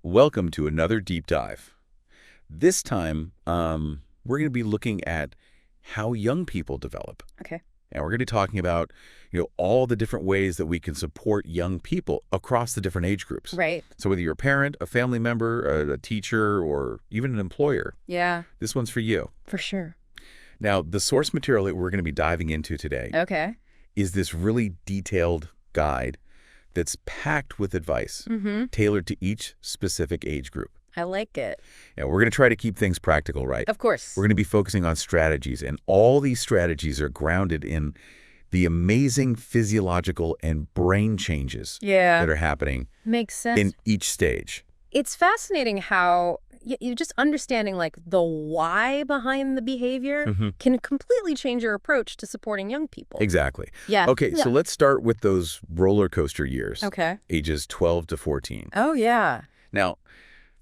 Welcome to another deep dive. This time, we're going to be looking at how young people develop. Okay. And we're going to be talking about, all the different ways that we can support young people across the different age groups. Right. So whether you're a parent, a family member, a teacher, or even an employer, Yeah. this one's for you. For sure. Now, the source material that we're going to be diving into today Okay. is this really detailed guide that's packed with advice tailored to each specific age group. I like it. Now, we're going to try to keep things practical, right? Of course. We're going to be focusing on strategies, and all these strategies are grounded in the amazing physiological and brain changes that are happening Makes sense. in each stage. It's fascinating how you're just understanding like the why behind the behavior can completely change your approach to supporting young people. Exactly. Yeah. Okay, so let's start with those roller coaster years. Okay. Ages 12 to 14. Oh, yeah. Now,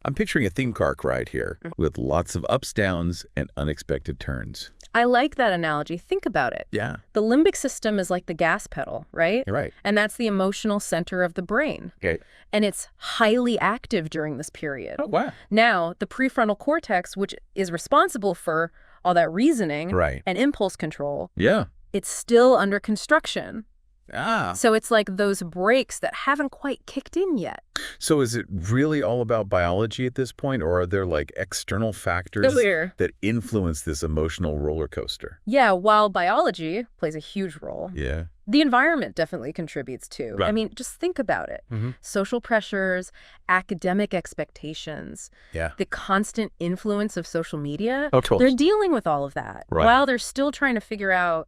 I'm picturing a theme park ride here with lots of ups, downs, and unexpected turns. I like that analogy. Think about it. Yeah. The limbic system is like the gas pedal, right? You're right. And that's the emotional center of the brain. Okay. And it's highly active during this period. Oh, wow. Now, the prefrontal cortex, which is responsible for all that reasoning and impulse control, Yeah. it's still under construction. Ah. So it's like those brakes that haven't quite kicked in yet. So is it really all about biology at this point, or are there like external factors that influence this emotional roller coaster? Yeah, while biology plays a huge role, Yeah. the environment definitely contributes too. Right. I mean, just think about it. Social pressures, academic expectations, the constant influence of social media. Oh, totally. They're dealing with all of that while they're still trying to figure out,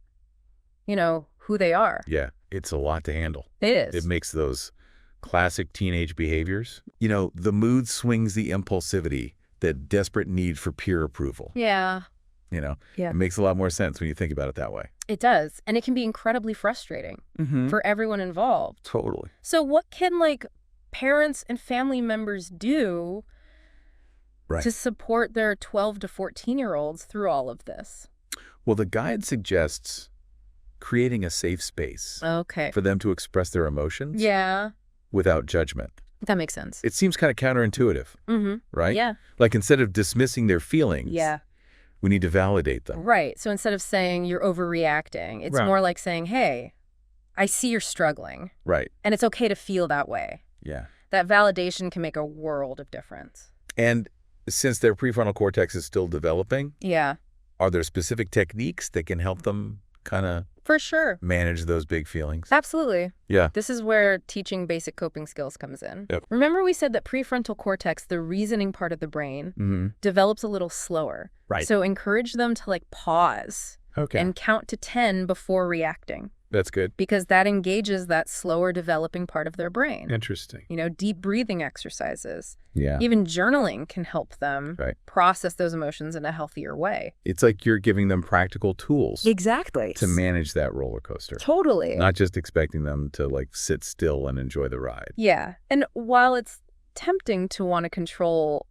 who they are. Yeah. It's a lot to handle. It is. It makes those classic teenage behaviors. The mood swings, the impulsivity, the desperate need for peer approval. Yeah. It makes a lot more sense when you think about it that way. It does. And it can be incredibly frustrating for everyone involved. Totally. So what can parents and family members do to support their 12 to 14-year-olds through all of this? Well, the guide suggests creating a safe space for them to express their emotions without judgment. That makes sense. It seems kind of counterintuitive, right? Yeah. Like instead of dismissing their feelings, we need to validate them. Right. So instead of saying you're overreacting, it's more like saying, hey, I see you're struggling. Right. And it's okay to feel that way. Yeah. That validation can make a world of difference. And since their prefrontal cortex is still developing, are there specific techniques that can help them kind of for sure manage those big feelings? Absolutely. Yeah. This is where teaching basic coping skills comes in. Yep. Remember we said that prefrontal cortex, the reasoning part of the brain, develops a little slower. Right. So encourage them to pause and count to 10 before reacting. That's good. Because that engages that slower developing part of their brain. Interesting. Deep breathing exercises. Yeah. Even journaling can help them process those emotions in a healthier way. It's like you're giving them practical tools. Exactly. To manage that roller coaster. Totally. Not just expecting them to sit still and enjoy the ride. Yeah. And while it's tempting to want to control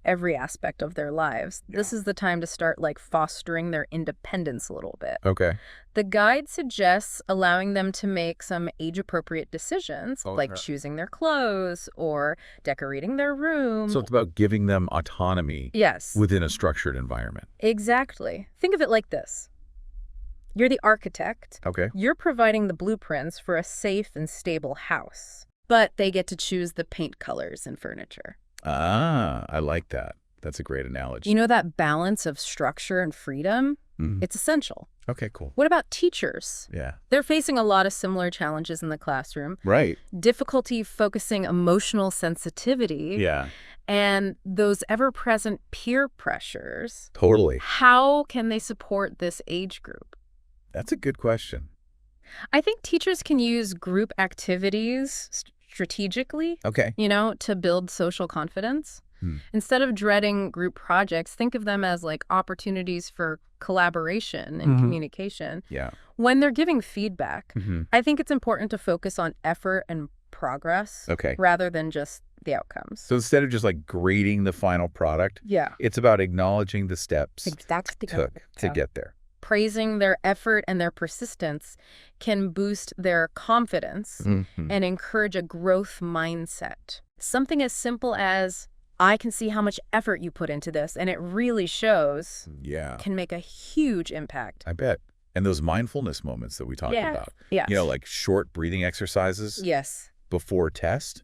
every aspect of their lives, this is the time to start fostering their independence a little bit. Okay. The guide suggests allowing them to make some age-appropriate decisions, like choosing their clothes or decorating their room. So it's about giving them autonomy within a structured environment. Exactly. Think of it like this. You're the architect. Okay. You're providing the blueprints for a safe and stable house, but they get to choose the paint colors and furniture. Ah, I like that. That's a great analogy. That balance of structure and freedom? It's essential. Okay, cool. What about teachers? Yeah. They're facing a lot of similar challenges in the classroom. Right. Difficulty focusing emotional sensitivity. Yeah. And those ever-present peer pressures. Totally. How can they support this age group? That's a good question. I think teachers can use group activities strategically, to build social confidence. Instead of dreading group projects, think of them as opportunities for collaboration and communication. Yeah. When they're giving feedback, I think it's important to focus on effort and progress rather than just the outcomes. So instead of just grading the final product, it's about acknowledging the steps it took to get there. praising their effort and their persistence can boost their confidence and encourage a growth mindset. Something as simple as, I can see how much effort you put into this, and it really shows, can make a huge impact. I bet. And those mindfulness moments that we talked about, yes. Like short breathing exercises before test,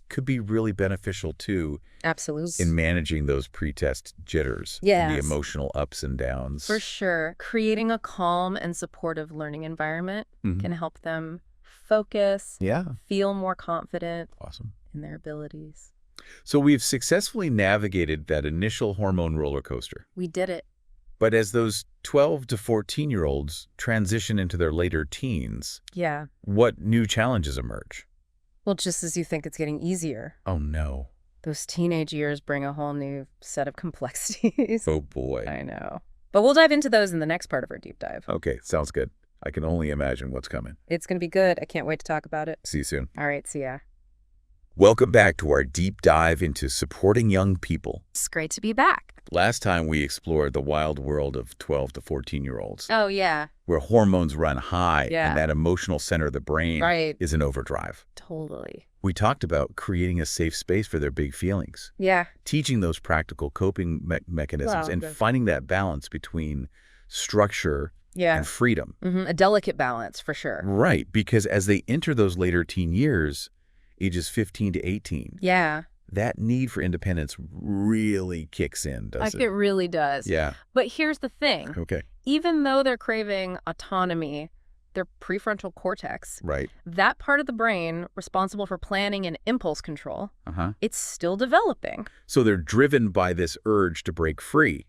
could be really beneficial too. Absolutely. In managing those pre-test jitters, the emotional ups and downs. For sure. Creating a calm and supportive learning environment can help them focus, feel more confident in their abilities. So we've successfully navigated that initial hormone roller coaster. We did it. But as those 12 to 14-year-olds transition into their later teens, what new challenges emerge? Well, just as you think it's getting easier. Oh, no. Those teenage years bring a whole new set of complexities. Oh, boy. I know. But we'll dive into those in the next part of our deep dive. Okay, sounds good. I can only imagine what's coming. It's going to be good. I can't wait to talk about it. See you soon. All right, see ya. Welcome back to our deep dive into supporting young people. It's great to be back. Last time we explored the wild world of 12 to 14-year-olds. Oh, yeah. Where hormones run high and that emotional center of the brain is in overdrive. Totally. We talked about creating a safe space for their big feelings. Teaching those practical coping mechanisms and finding that balance between structure and freedom. A delicate balance, for sure. Right, because as they enter those later teen years, ages 15 to 18, that need for independence really kicks in, doesn't it? It really does. But here's the thing. Even though they're craving autonomy, their prefrontal cortex, that part of the brain responsible for planning and impulse control, it's still developing. So they're driven by this urge to break free.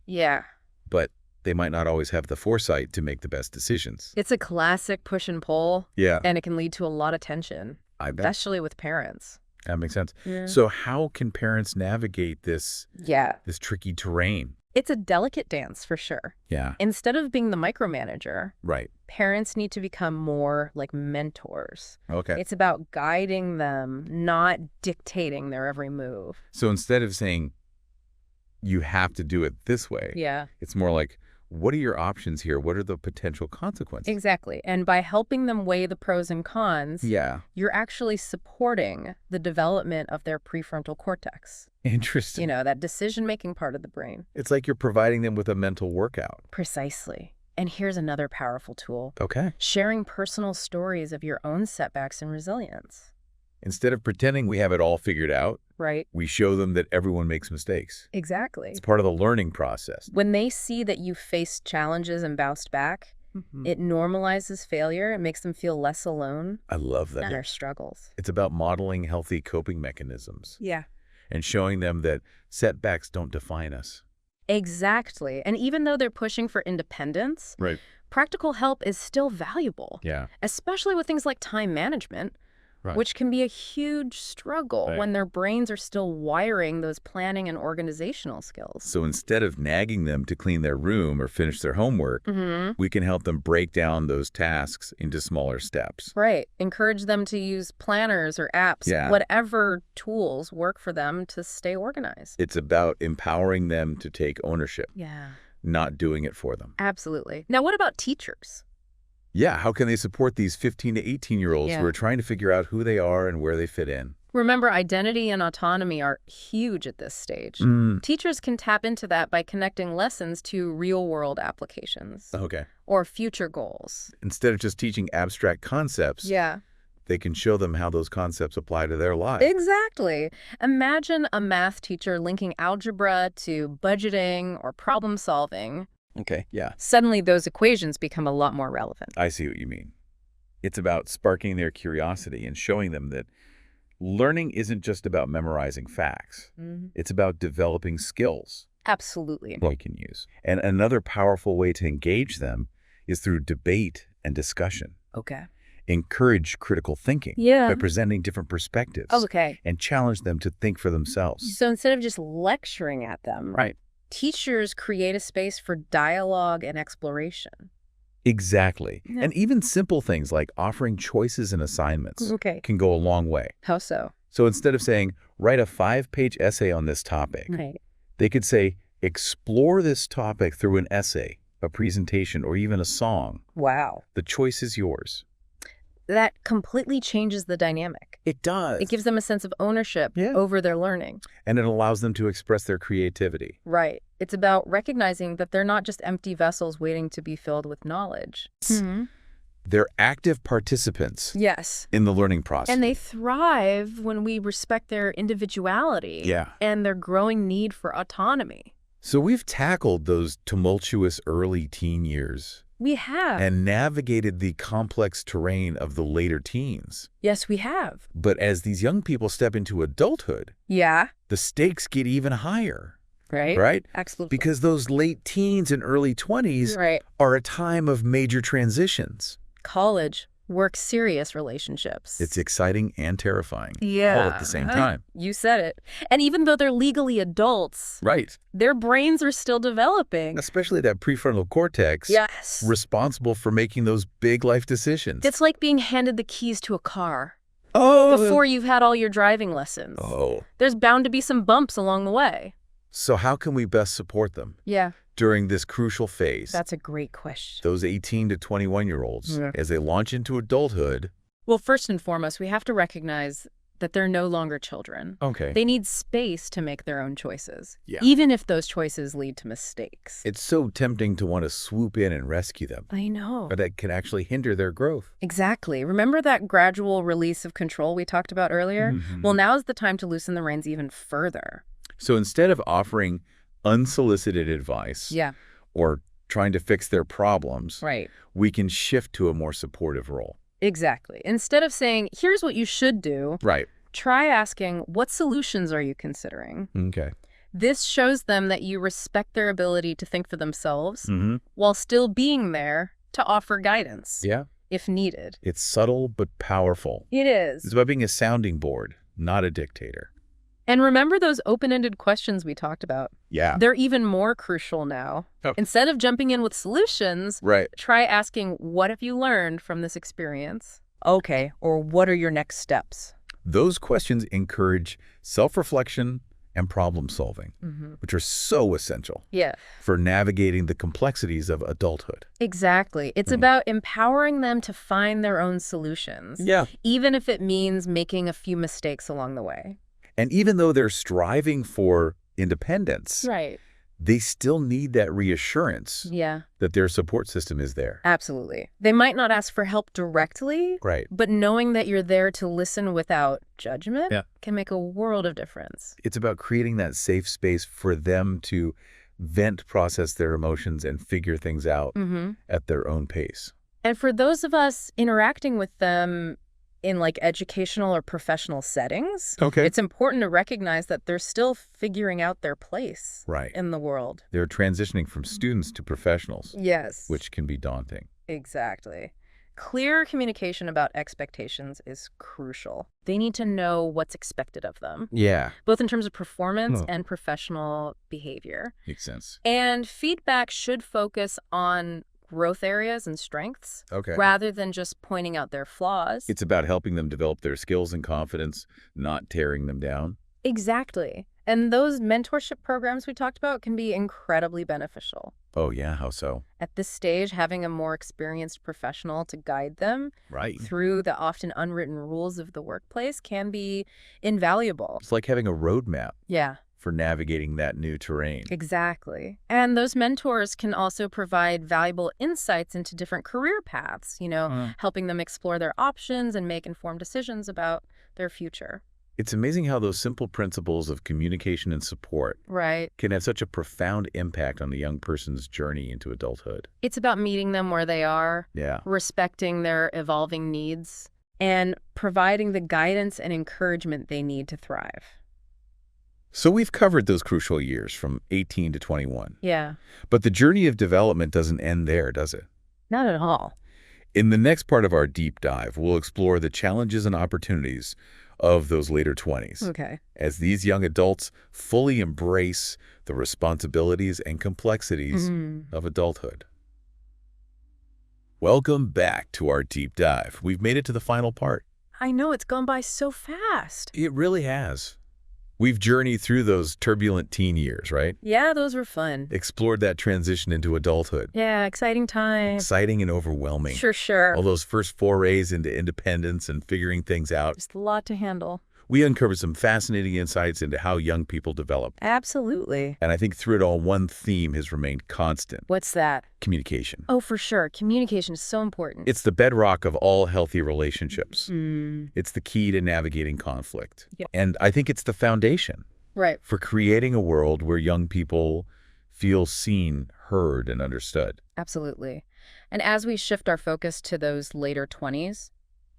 But they might not always have the foresight to make the best decisions. It's a classic push and pull. And it can lead to a lot of tension. I bet. Especially with parents. That makes sense. So how can parents navigate this tricky terrain? It's a delicate dance, for sure. Instead of being the micromanager, parents need to become more like mentors. It's about guiding them, not dictating their every move. So instead of saying, you have to do it this way, it's more like, what are your options here? What are the potential consequences? Exactly. And by helping them weigh the pros and cons, you're actually supporting the development of their prefrontal cortex. Interesting. That decision-making part of the brain. It's like you're providing them with a mental workout. Precisely. And here's another powerful tool. Sharing personal stories of your own setbacks and resilience. Instead of pretending we have it all figured out, we show them that everyone makes mistakes. Exactly. It's part of the learning process. When they see that you faced challenges and bounced back, it normalizes failure. It makes them feel less alone. I love that. In their struggles. It's about modeling healthy coping mechanisms. And showing them that setbacks don't define us. Exactly. And even though they're pushing for independence, practical help is still valuable. Especially with things like time management. Which can be a huge struggle when their brains are still wiring those planning and organizational skills. So instead of nagging them to clean their room or finish their homework, we can help them break down those tasks into smaller steps. Encourage them to use planners or apps, whatever tools work for them to stay organized. It's about empowering them to take ownership, not doing it for them. Absolutely. Now, what about teachers? How can they support these 15 to 18-year-olds who are trying to figure out who they are and where they fit in? Remember, identity and autonomy are huge at this stage. Teachers can tap into that by connecting lessons to real-world applications. Or future goals. Instead of just teaching abstract concepts, they can show them how those concepts apply to their lives. Exactly. Imagine a math teacher linking algebra to budgeting or problem solving. Suddenly, those equations become a lot more relevant. I see what you mean. It's about sparking their curiosity and showing them that learning isn't just about memorizing facts. It's about developing skills. Absolutely. They can use. And another powerful way to engage them is through debate and discussion. Encourage critical thinking by presenting different perspectives. And challenge them to think for themselves. So instead of just lecturing at them, teachers create a space for dialogue and exploration. Exactly. And even simple things like offering choices in assignments can go a long way. How so? So instead of saying, write a 5-page essay on this topic, they could say, explore this topic through an essay, a presentation, or even a song. Wow. The choice is yours. that completely changes the dynamic. It does. It gives them a sense of ownership over their learning. And it allows them to express their creativity. Right. It's about recognizing that they're not just empty vessels waiting to be filled with knowledge. They're active participants in the learning process. And they thrive when we respect their individuality and their growing need for autonomy. So we've tackled those tumultuous early teen years. We have. And navigated the complex terrain of the later teens. Yes, we have. But as these young people step into adulthood, the stakes get even higher. Right? Absolutely. Because those late teens and early 20s are a time of major transitions. College, work, serious relationships. It's exciting and terrifying all at the same time. You said it. And even though they're legally adults, their brains are still developing. Especially that prefrontal cortex, responsible for making those big life decisions. It's like being handed the keys to a car before you've had all your driving lessons. There's bound to be some bumps along the way. So how can we best support them? During this crucial phase? That's a great question. Those 18 to 21-year-olds, as they launch into adulthood. Well, first and foremost, we have to recognize that they're no longer children. They need space to make their own choices, even if those choices lead to mistakes. It's so tempting to want to swoop in and rescue them. I know. But that can actually hinder their growth. Exactly. Remember that gradual release of control we talked about earlier? Well, now's the time to loosen the reins even further. So instead of offering unsolicited advice or trying to fix their problems, we can shift to a more supportive role. Exactly. Instead of saying, here's what you should do, try asking, what solutions are you considering? This shows them that you respect their ability to think for themselves while still being there to offer guidance if needed. It's subtle but powerful. It is. It's about being a sounding board, not a dictator. And remember those open-ended questions we talked about? They're even more crucial now. Instead of jumping in with solutions, try asking, what have you learned from this experience? Or what are your next steps? Those questions encourage self-reflection and problem solving, which are so essential for navigating the complexities of adulthood. Exactly. It's about empowering them to find their own solutions, even if it means making a few mistakes along the way. And even though they're striving for independence, they still need that reassurance that their support system is there. Absolutely. They might not ask for help directly, but knowing that you're there to listen without judgment can make a world of difference. It's about creating that safe space for them to vent, process their emotions, and figure things out at their own pace. And for those of us interacting with them in like educational or professional settings, it's important to recognize that they're still figuring out their place in the world. They're transitioning from students to professionals. Which can be daunting. Exactly. Clear communication about expectations is crucial. They need to know what's expected of them. Both in terms of performance and professional behavior. Makes sense. And feedback should focus on growth areas and strengths rather than just pointing out their flaws. It's about helping them develop their skills and confidence, not tearing them down. Exactly. And those mentorship programs we talked about can be incredibly beneficial. Oh, yeah? How so? At this stage, having a more experienced professional to guide them through the often unwritten rules of the workplace can be invaluable. It's like having a roadmap. For navigating that new terrain. Exactly. And those mentors can also provide valuable insights into different career paths, helping them explore their options and make informed decisions about their future. It's amazing how those simple principles of communication and support can have such a profound impact on the young person's journey into adulthood. It's about meeting them where they are, respecting their evolving needs, and providing the guidance and encouragement they need to thrive. So we've covered those crucial years from 18 to 21. Yeah. But the journey of development doesn't end there, does it? Not at all. In the next part of our deep dive, we'll explore the challenges and opportunities of those later 20s. As these young adults fully embrace the responsibilities and complexities of adulthood. Welcome back to our deep dive. We've made it to the final part. I know, it's gone by so fast. It really has. We've journeyed through those turbulent teen years, right? Yeah, those were fun. Explored that transition into adulthood. Yeah, exciting time. Exciting and overwhelming. Sure. All those first forays into independence and figuring things out. Just a lot to handle. We uncovered some fascinating insights into how young people develop. Absolutely. And I think through it all, one theme has remained constant. What's that? Communication. Oh, for sure. Communication is so important. It's the bedrock of all healthy relationships. Mm. It's the key to navigating conflict. Yep. And I think it's the foundation. Right. For creating a world where young people feel seen, heard, and understood. Absolutely. And as we shift our focus to those later 20s,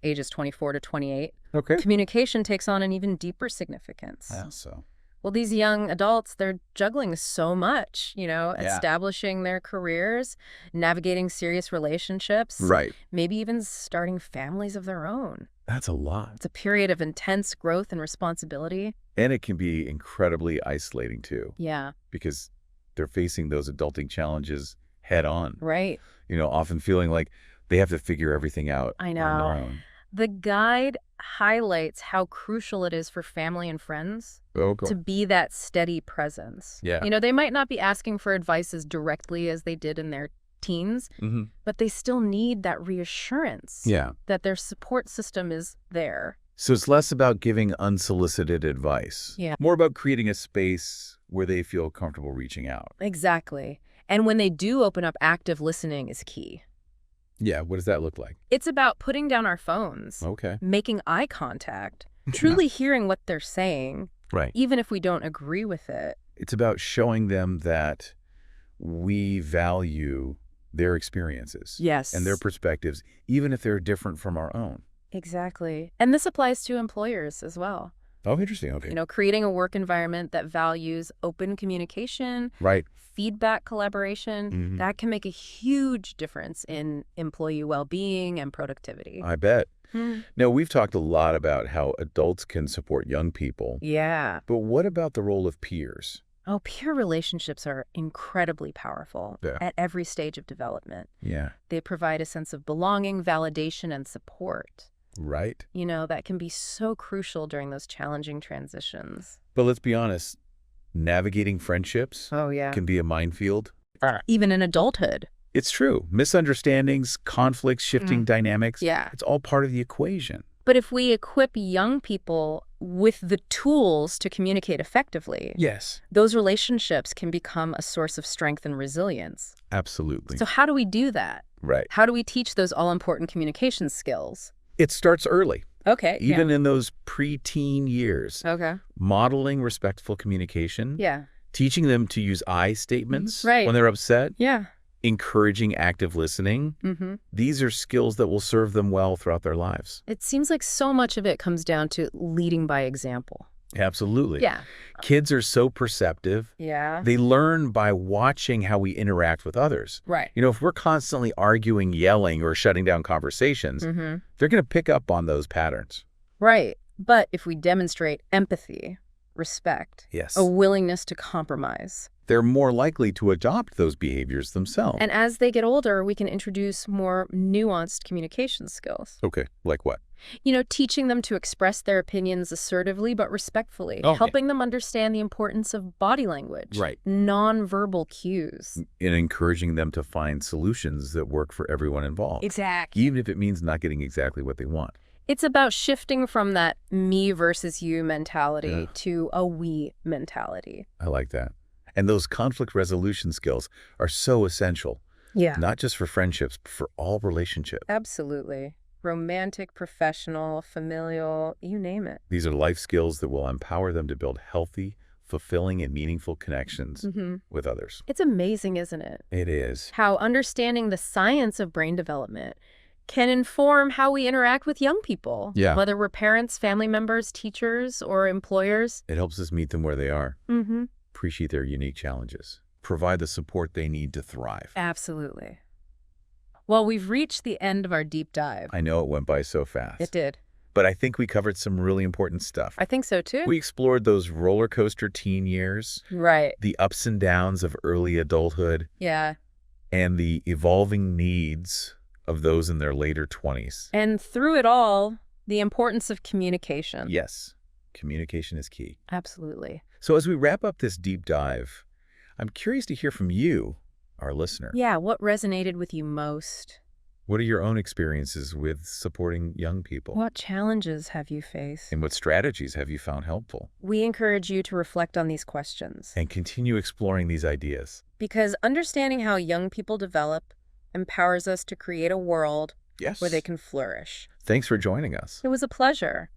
ages 24 to 28, communication takes on an even deeper significance. Yeah, so. Well, these young adults, they're juggling so much, establishing their careers, navigating serious relationships. Right. Maybe even starting families of their own. That's a lot. It's a period of intense growth and responsibility. And it can be incredibly isolating, too. Yeah. Because they're facing those adulting challenges head on. Right. Often feeling like they have to figure everything out I know. on their own. The guide highlights how crucial it is for family and friends to be that steady presence. Yeah. They might not be asking for advice as directly as they did in their teens, but they still need that reassurance that their support system is there. So it's less about giving unsolicited advice. Yeah. More about creating a space where they feel comfortable reaching out. Exactly. And when they do open up, active listening is key. Yeah, what does that look like? It's about putting down our phones, making eye contact, truly hearing what they're saying, right? Even if we don't agree with it. It's about showing them that we value their experiences and their perspectives, even if they're different from our own. Exactly. And this applies to employers as well. Oh, interesting. Okay. Creating a work environment that values open communication, feedback, collaboration, that can make a huge difference in employee well-being and productivity. I bet. Now, we've talked a lot about how adults can support young people. Yeah. But what about the role of peers? Oh, peer relationships are incredibly powerful at every stage of development. Yeah. They provide a sense of belonging, validation, and support. Right. That can be so crucial during those challenging transitions. But let's be honest, navigating friendships can be a minefield. Even in adulthood. It's true. Misunderstandings, conflicts, shifting dynamics. Yeah. It's all part of the equation. But if we equip young people with the tools to communicate effectively, those relationships can become a source of strength and resilience. Absolutely. So how do we do that? Right. How do we teach those all-important communication skills? It starts early. Okay. Even in those preteen years. Okay. Modeling respectful communication. Yeah. Teaching them to use I statements right. when they're upset. Yeah. Encouraging active listening. These are skills that will serve them well throughout their lives. It seems like so much of it comes down to leading by example. Absolutely. Yeah. Kids are so perceptive. Yeah. They learn by watching how we interact with others. Right. If we're constantly arguing, yelling, or shutting down conversations, they're going to pick up on those patterns. Right. But if we demonstrate empathy, respect, a willingness to compromise, they're more likely to adopt those behaviors themselves. And as they get older, we can introduce more nuanced communication skills. Okay, like what? Teaching them to express their opinions assertively but respectfully, helping them understand the importance of body language, nonverbal cues. And encouraging them to find solutions that work for everyone involved. Exactly. Even if it means not getting exactly what they want. It's about shifting from that me versus you mentality to a we mentality. I like that. And those conflict resolution skills are so essential. Yeah. Not just for friendships, but for all relationships. Absolutely. Romantic, professional, familial, you name it. These are life skills that will empower them to build healthy, fulfilling, and meaningful connections with others. It's amazing, isn't it? It is. How understanding the science of brain development can inform how we interact with young people. Yeah. Whether we're parents, family members, teachers, or employers. It helps us meet them where they are. Appreciate their unique challenges. Provide the support they need to thrive. Absolutely. Well, we've reached the end of our deep dive. I know it went by so fast. It did. But I think we covered some really important stuff. I think so, too. We explored those roller coaster teen years. Right. The ups and downs of early adulthood. Yeah. And the evolving needs of those in their later 20s. And through it all, the importance of communication. Yes. communication is key. Absolutely. So as we wrap up this deep dive, I'm curious to hear from you, our listener. Yeah, what resonated with you most? What are your own experiences with supporting young people? What challenges have you faced? And what strategies have you found helpful? We encourage you to reflect on these questions. And continue exploring these ideas. Because understanding how young people develop empowers us to create a world where they can flourish. Thanks for joining us. It was a pleasure.